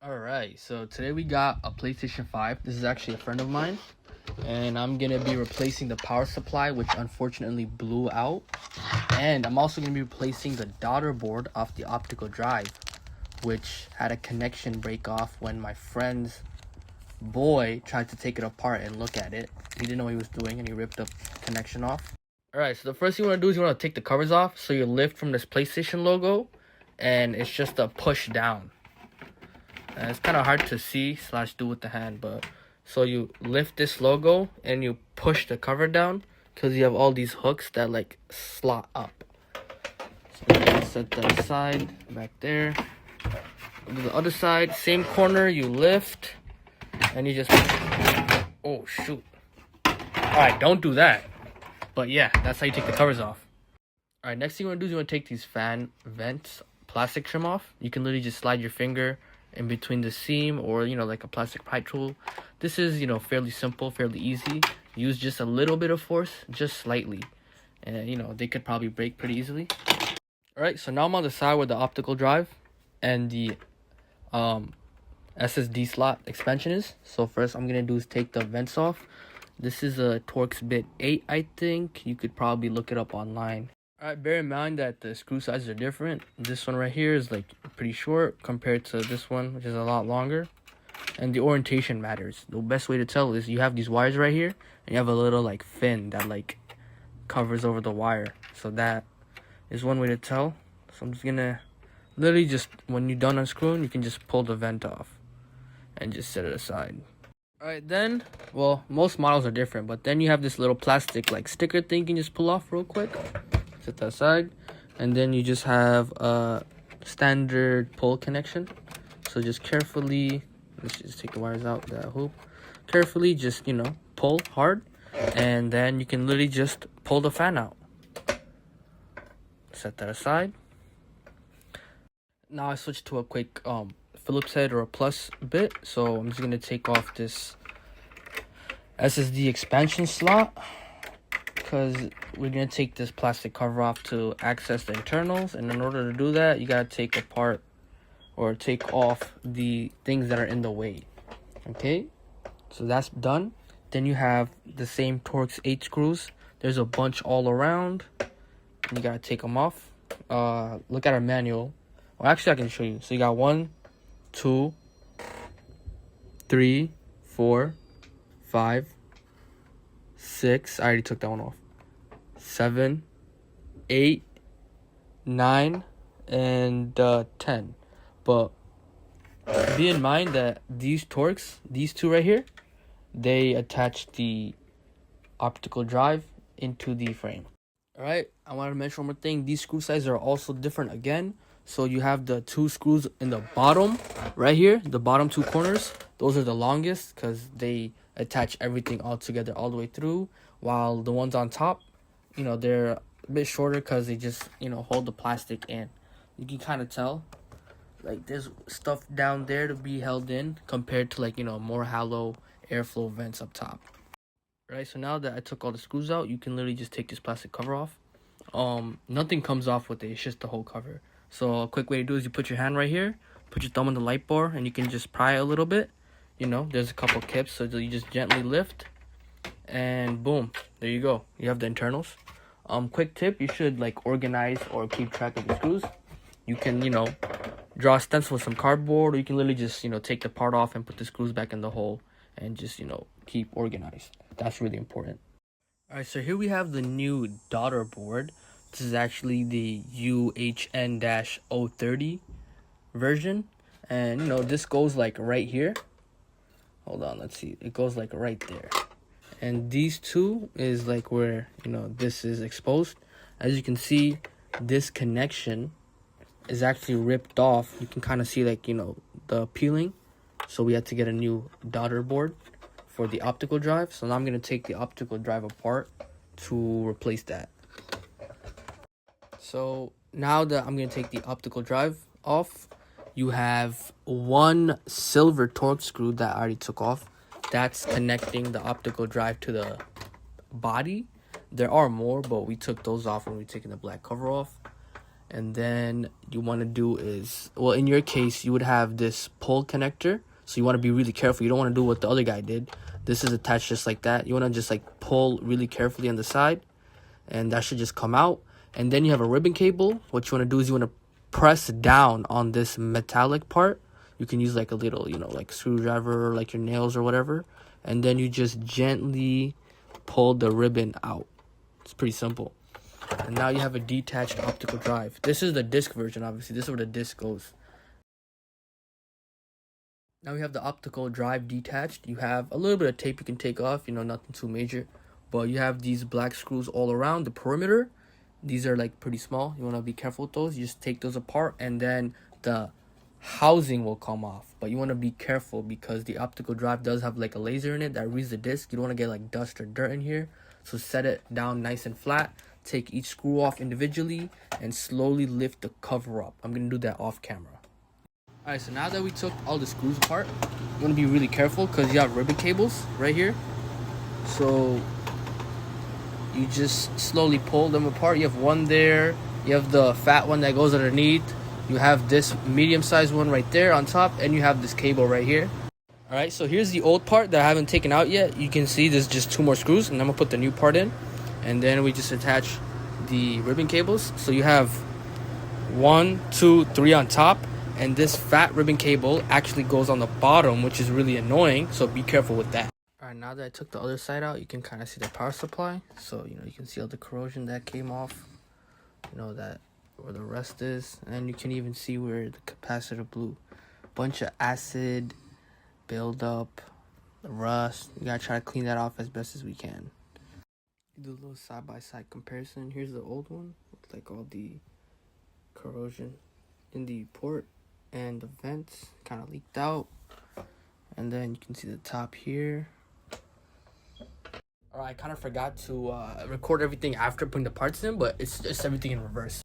Alright, so today we got a PlayStation 5. This is actually a friend of mine. And I'm going to be replacing the power supply, which unfortunately blew out. And I'm also going to be replacing the daughterboard off the optical drive, which had a connection break off when my friend's boy tried to take it apart and look at it. He didn't know what he was doing and he ripped the connection off. Alright, so the first thing you want to do is you want to take the covers off. So you lift from this PlayStation logo and it's just a push down. And it's kind of hard to see / do with the hand, but so you lift this logo and you push the cover down because you have all these hooks that like slot up. So I'm gonna set that aside back there. On the other side, same corner, you lift and you just, oh shoot. Alright, don't do that. But yeah, that's how you take the covers off. Alright, next thing you want to do is you want to take these fan vents plastic trim off. You can literally just slide your finger in between the seam or like a plastic pry tool. This is fairly simple, fairly easy. Use just a little bit of force, just slightly, and they could probably break pretty easily. All right, so now I'm on the side where the optical drive and the SSD slot expansion is. So first I'm gonna do is take the vents off. This is a Torx bit 8, I think. You could probably look it up online. Alright, bear in mind that the screw sizes are different. This one right here is like pretty short compared to this one, which is a lot longer. And the orientation matters. The best way to tell is you have these wires right here, and you have a little like fin that like covers over the wire. So that is one way to tell. So I'm just gonna literally just, when you're done unscrewing, you can just pull the vent off and just set it aside. Alright, then, well, most models are different, but then you have this little plastic like sticker thing you can just pull off real quick. Set that aside, and then you just have a standard pull connection. So just carefully, let's just take the wires out that hoop. Carefully, just pull hard, and then you can literally just pull the fan out. Set that aside. Now I switched to a quick Phillips head or a plus bit. So I'm just gonna take off this SSD expansion slot, because we're going to take this plastic cover off to access the internals, and in order to do that you got to take apart or take off the things that are in the way. Okay, so that's done. Then you have the same Torx 8 screws. There's a bunch all around and you got to take them off. Look at our manual. Well, actually I can show you. So you got 1, 2, 3, 4, 5, 6. I already took that one off. 7, 8, 9, and 10. But be in mind that these Torx, these two right here, they attach the optical drive into the frame. Alright, I wanted to mention one more thing. These screw sizes are also different again. So you have the 2 screws in the bottom right here, the bottom 2 corners. Those are the longest because they attach everything all together all the way through, while the ones on top, they're a bit shorter because they just hold the plastic in. You can kind of tell like there's stuff down there to be held in compared to like more hollow airflow vents up top. Right, so now that I took all the screws out, you can literally just take this plastic cover off. Nothing comes off with it, it's just the whole cover. So a quick way to do is you put your hand right here, put your thumb on the light bar, and you can just pry a little bit. There's a couple kips, so you just gently lift, and boom, there you go. You have the internals. Quick tip, you should like organize or keep track of the screws. You can, draw a stencil with some cardboard, or you can literally just, take the part off and put the screws back in the hole and just, keep organized. That's really important. Alright, so here we have the new daughterboard. This is actually the UHN-030 version. And, this goes like right here. Hold on, let's see. It goes like right there. And these two is like where, this is exposed. As you can see, this connection is actually ripped off. You can kind of see like, the peeling. So we had to get a new daughterboard for the optical drive. So now I'm going to take the optical drive apart to replace that. So now that I'm going to take the optical drive off, you have one silver Torx screw that I already took off. That's connecting the optical drive to the body. There are more, but we took those off when we were taking the black cover off. And then you want to do is, well, in your case, you would have this pull connector. So you want to be really careful. You don't want to do what the other guy did. This is attached just like that. You want to just like pull really carefully on the side, and that should just come out. And then you have a ribbon cable. What you want to do is you want to press down on this metallic part. You can use like a little, like screwdriver or like your nails or whatever. And then you just gently pull the ribbon out. It's pretty simple. And now you have a detached optical drive. This is the disc version, obviously. This is where the disc goes. Now we have the optical drive detached. You have a little bit of tape you can take off, nothing too major. But you have these black screws all around the perimeter. These are like pretty small. You want to be careful with those. You just take those apart and then the housing will come off. But you want to be careful because the optical drive does have like a laser in it that reads the disc. You don't want to get like dust or dirt in here. So set it down nice and flat. Take each screw off individually and slowly lift the cover up. I'm going to do that off camera. Alright, so now that we took all the screws apart, you want to be really careful because you have ribbon cables right here. So you just slowly pull them apart. You have one there. You have the fat one that goes underneath. You have this medium-sized one right there on top. And you have this cable right here. Alright, so here's the old part that I haven't taken out yet. You can see there's just 2 more screws. And I'm going to put the new part in. And then we just attach the ribbon cables. So you have 1, 2, 3 on top. And this fat ribbon cable actually goes on the bottom, which is really annoying. So be careful with that. Alright, now that I took the other side out, you can kind of see the power supply. So, you can see all the corrosion that came off. That where the rust is. And you can even see where the capacitor blew. Bunch of acid buildup, the rust. We gotta try to clean that off as best as we can. Do a little side-by-side comparison. Here's the old one with like all the corrosion in the port. And the vents kind of leaked out. And then you can see the top here. Alright, I kind of forgot to record everything after putting the parts in, but it's just everything in reverse.